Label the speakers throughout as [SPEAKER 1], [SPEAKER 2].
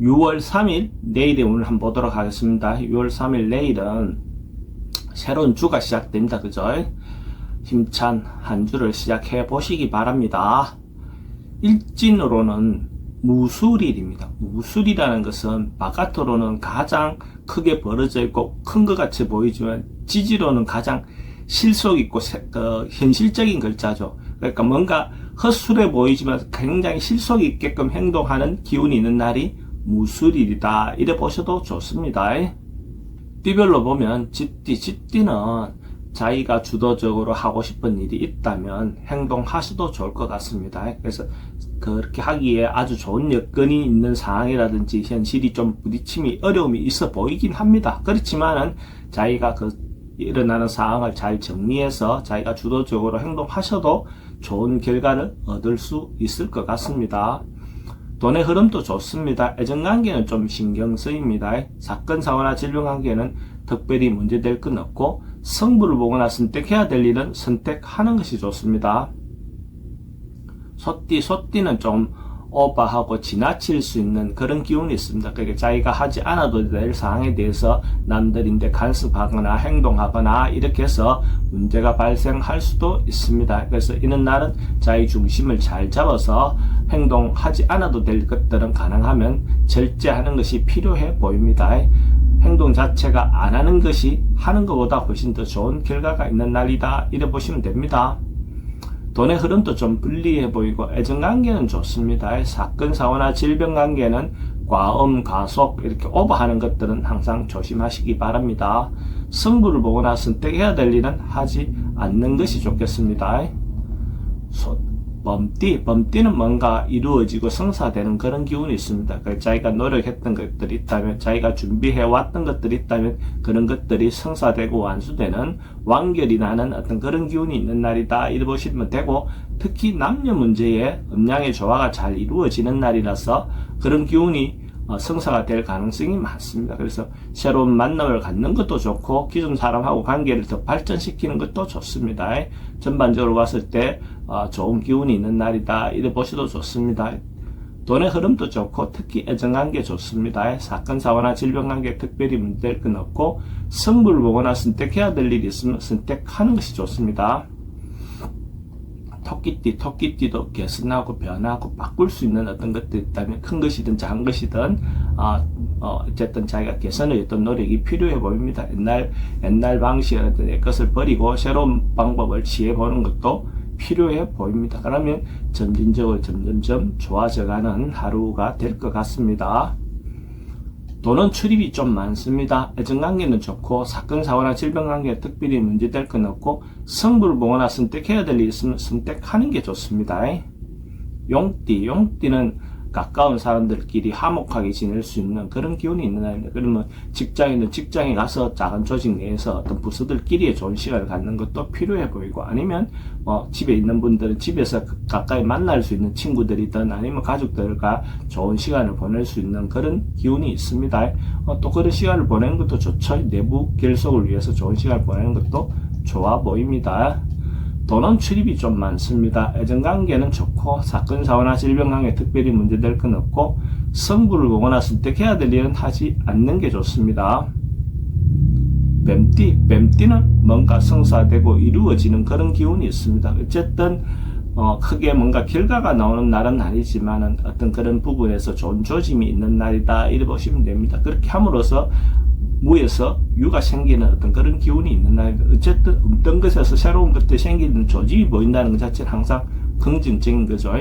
[SPEAKER 1] 6월 3일 내일에 오늘 한번 보도록 하겠습니다. 6월 3일 내일은 새로운 주가 시작됩니다. 그죠? 힘찬 한 주를 시작해 보시기 바랍니다. 일진으로는 무술일입니다. 무술이라는 것은 바깥으로는 가장 크게 벌어져 있고 큰 것 같이 보이지만 지지로는 가장 실속 있고 현실적인 글자죠. 그러니까 뭔가 헛술해 보이지만 굉장히 실속 있게끔 행동하는 기운이 있는 날이 무술일이다. 이래 보셔도 좋습니다. 띠별로 보면 쥐띠는 자기가 주도적으로 하고 싶은 일이 있다면 행동하셔도 좋을 것 같습니다. 그래서 그렇게 하기에 아주 좋은 여건이 있는 상황이라든지 현실이 좀 부딪힘이 어려움이 있어 보이긴 합니다. 그렇지만은 자기가 일어나는 상황을 잘 정리해서 자기가 주도적으로 행동하셔도 좋은 결과를 얻을 수 있을 것 같습니다. 돈의 흐름도 좋습니다. 애정관계는 좀 신경 쓰입니다. 사건, 사고나 질병 관계는 특별히 문제될 건 없고 성부를 보거나 선택해야 될 일은 선택하는 것이 좋습니다. 소띠는 좀 오버하고 지나칠 수 있는 그런 기운이 있습니다. 그러니까 자기가 하지 않아도 될 사항에 대해서 남들인데 간섭하거나 행동하거나 이렇게 해서 문제가 발생할 수도 있습니다. 그래서 이런 날은 자기 중심을 잘 잡아서 행동하지 않아도 될 것들은 가능하면 절제하는 것이 필요해 보입니다. 행동 자체가 안 하는 것이 하는 것보다 훨씬 더 좋은 결과가 있는 날이다. 이래 보시면 됩니다. 돈의 흐름도 좀 불리해 보이고 애정관계는 좋습니다. 사건, 사고나 질병 관계는 과음, 과속 이렇게 오버하는 것들은 항상 조심하시기 바랍니다. 승부를 보거나 선택해야 될 일은 하지 않는 것이 좋겠습니다. 범띠는 뭔가 이루어지고 성사되는 그런 기운이 있습니다. 자기가 노력했던 것들이 있다면, 자기가 준비해왔던 것들이 있다면 그런 것들이 성사되고 완수되는 완결이 나는 어떤 그런 기운이 있는 날이다. 이렇게 보시면 되고, 특히 남녀 문제에 음양의 조화가 잘 이루어지는 날이라서 그런 기운이 성사가 될 가능성이 많습니다. 그래서 새로운 만남을 갖는 것도 좋고 기존 사람하고 관계를 더 발전시키는 것도 좋습니다. 전반적으로 봤을 때 좋은 기운이 있는 날이다. 이래 보셔도 좋습니다. 돈의 흐름도 좋고 특히 애정관계 좋습니다. 사건, 사고나 질병관계 특별히 문제될 건 없고 승부를 보거나 선택해야 될 일이 있으면 선택하는 것이 좋습니다. 토끼띠도 개선하고 변하고 바꿀 수 있는 어떤 것들이 있다면 큰 것이든 작은 것이든 어쨌든 자기가 개선의 어떤 노력이 필요해 보입니다. 옛날 방식의 어떤 것을 버리고 새로운 방법을 취해보는 것도 필요해 보입니다. 그러면 점점 좋아져가는 하루가 될 것 같습니다. 돈은 출입이 좀 많습니다. 애정관계는 좋고 사건, 사고나 질병관계에 특별히 문제될 건 없고 성부를 보거나 선택해야 될 일이 있으면 선택하는 게 좋습니다. 용띠는 가까운 사람들끼리 화목하게 지낼 수 있는 그런 기운이 있는 날입니다. 그러면 직장인은 직장에 가서 작은 조직 내에서 어떤 부서들끼리의 좋은 시간을 갖는 것도 필요해 보이고 아니면 집에 있는 분들은 집에서 가까이 만날 수 있는 친구들이든 아니면 가족들과 좋은 시간을 보낼 수 있는 그런 기운이 있습니다. 또 그런 시간을 보내는 것도 좋죠. 내부 결속을 위해서 좋은 시간을 보내는 것도 좋아 보입니다. 돈은 출입이 좀 많습니다. 애정관계는 좋고 사건, 사고나 질병관계 특별히 문제될 건 없고 성부를 보거나 선택해야 될 일은 하지 않는 게 좋습니다. 뱀띠는 뭔가 성사되고 이루어지는 그런 기운이 있습니다. 어쨌든 크게 뭔가 결과가 나오는 날은 아니지만 어떤 그런 부분에서 좋은 조짐이 있는 날이다. 이렇게 보시면 됩니다. 그렇게 함으로써 무에서 유가 생기는 어떤 그런 기운이 있는 날입니다. 어쨌든 없던 것에서 새로운 것들이 생기는 조짐이 보인다는 것 자체는 항상 긍정적인 거죠.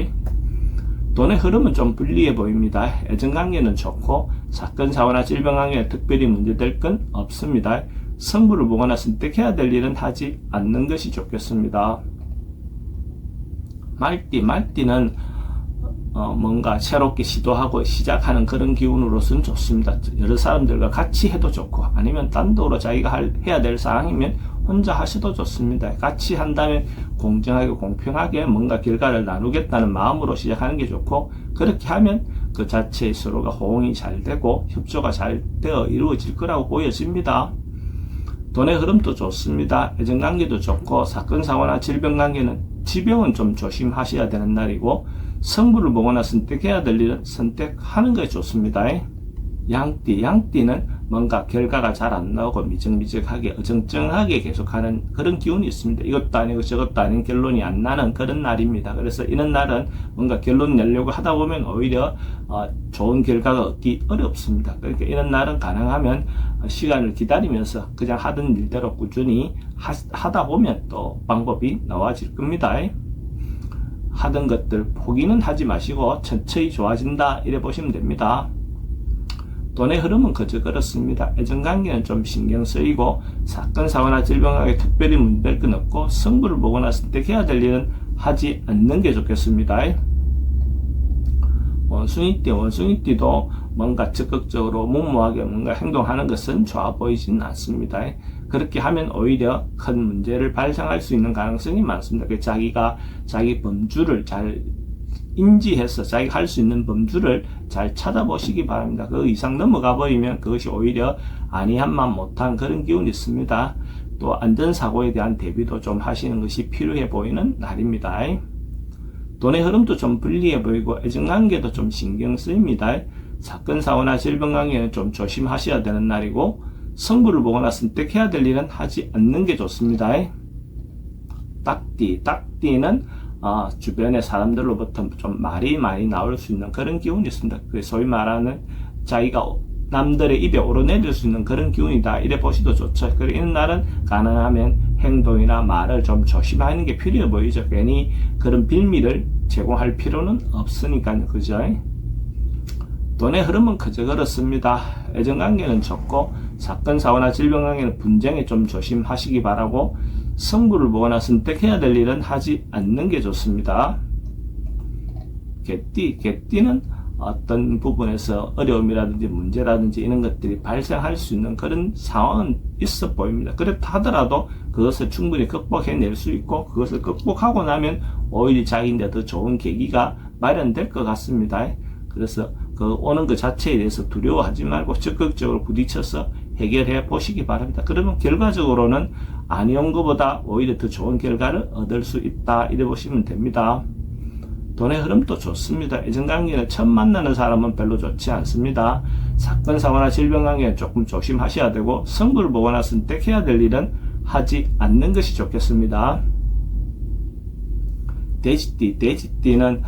[SPEAKER 1] 돈의 흐름은 좀 불리해 보입니다. 애정관계는 좋고 사건, 사고나 질병관계에 특별히 문제될 건 없습니다. 성부를 보거나 선택해야 될 일은 하지 않는 것이 좋겠습니다. 말띠는 뭔가 새롭게 시도하고 시작하는 그런 기운으로서는 좋습니다. 여러 사람들과 같이 해도 좋고 아니면 단독으로 자기가 해야 될 상황이면 혼자 하셔도 좋습니다. 같이 한다면 공정하게 공평하게 뭔가 결과를 나누겠다는 마음으로 시작하는 게 좋고 그렇게 하면 그 자체에 서로가 호응이 잘 되고 협조가 잘 되어 이루어질 거라고 보여집니다. 돈의 흐름도 좋습니다. 애정관계도 좋고 사건, 사고나 질병은 좀 조심하셔야 되는 날이고 성부를 보거나 선택해야 될 일은 선택하는 것이 좋습니다. 양띠는 뭔가 결과가 잘 안 나오고 미적미적하게 어정쩡하게 계속하는 그런 기운이 있습니다. 이것도 아니고 저것도 아닌 결론이 안 나는 그런 날입니다. 그래서 이런 날은 뭔가 결론 내려고 하다 보면 오히려 좋은 결과가 얻기 어렵습니다. 그러니까 이런 날은 가능하면 시간을 기다리면서 그냥 하던 일대로 꾸준히 하다 보면 또 방법이 나와질 겁니다. 하던 것들 포기는 하지 마시고 천천히 좋아진다 이래 보시면 됩니다. 돈의 흐름은 그저 그렇습니다. 애정관계는 좀 신경 쓰이고 사건 사고나 질병하게 특별히 문제될 건 없고 승부를 보거나 선택해야 될 일은 하지 않는 게 좋겠습니다. 원숭이띠도 뭔가 적극적으로 무모하게 뭔가 행동하는 것은 좋아 보이지는 않습니다. 그렇게 하면 오히려 큰 문제를 발생할 수 있는 가능성이 많습니다. 자기가 자기 범주를 잘 인지해서 자기가 할 수 있는 범주를 잘 찾아보시기 바랍니다. 그 이상 넘어가 버리면 그것이 오히려 아니한만 못한 그런 기운이 있습니다. 또 안전사고에 대한 대비도 좀 하시는 것이 필요해 보이는 날입니다. 돈의 흐름도 좀 불리해 보이고 애정관계도 좀 신경 쓰입니다. 사건 사고나 질병 관계는 좀 조심하셔야 되는 날이고 승부를 보거나 선택해야 될 일은 하지 않는 게 좋습니다. 딱띠는 주변의 사람들로부터 좀 말이 많이 나올 수 있는 그런 기운이 있습니다. 소위 말하는 자기가 남들의 입에 오르내릴 수 있는 그런 기운이다 이래 보시도 좋죠. 그리고 이런 날은 가능하면 행동이나 말을 좀 조심하는 게 필요해 보이죠. 괜히 그런 빌미를 제공할 필요는 없으니까요. 그죠? 돈의 흐름은 그저 그렇습니다. 애정관계는 좋고 사건 사고나 질병 관계는 분쟁에 좀 조심하시기 바라고 승부를 보거나 선택해야 될 일은 하지 않는 게 좋습니다. 개띠는 어떤 부분에서 어려움이라든지 문제라든지 이런 것들이 발생할 수 있는 그런 상황은 있어 보입니다. 그렇다 하더라도 그것을 충분히 극복해낼 수 있고 그것을 극복하고 나면 오히려 자기인데 더 좋은 계기가 마련될 것 같습니다. 그래서 그 오는 것 자체에 대해서 두려워하지 말고 적극적으로 부딪혀서 해결해 보시기 바랍니다. 그러면 결과적으로는 아니 온 것보다 오히려 더 좋은 결과를 얻을 수 있다 이래 보시면 됩니다. 돈의 흐름도 좋습니다. 애정관계는 처음 만나는 사람은 별로 좋지 않습니다. 사건 사고나 질병 관계는 조금 조심하셔야 되고 승부를 보거나 선택해야 될 일은 하지 않는 것이 좋겠습니다. 돼지띠는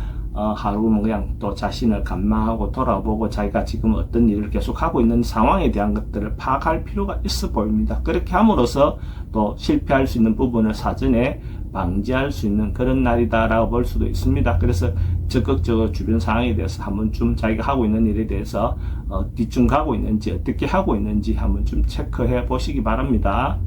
[SPEAKER 1] 하루 그냥 또 자신을 감망하고 돌아보고 자기가 지금 어떤 일을 계속하고 있는 상황에 대한 것들을 파악할 필요가 있어 보입니다. 그렇게 함으로써 또 실패할 수 있는 부분을 사전에 방지할 수 있는 그런 날이다라고 볼 수도 있습니다. 그래서 적극적으로 주변 상황에 대해서 한 번쯤 자기가 하고 있는 일에 대해서 뒤쯤 가고 있는지 어떻게 하고 있는지 한 번쯤 체크해 보시기 바랍니다.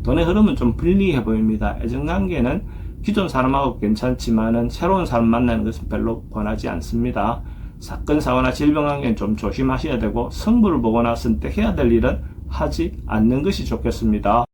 [SPEAKER 1] 돈의 흐름은 좀 불리해 보입니다. 애정관계는 기존 사람하고 괜찮지만은 새로운 사람 만나는 것은 별로 권하지 않습니다. 사건 사고나 질병 관계는 좀 조심하셔야 되고 승부를 보거나 선택해야 될 일은 하지 않는 것이 좋겠습니다.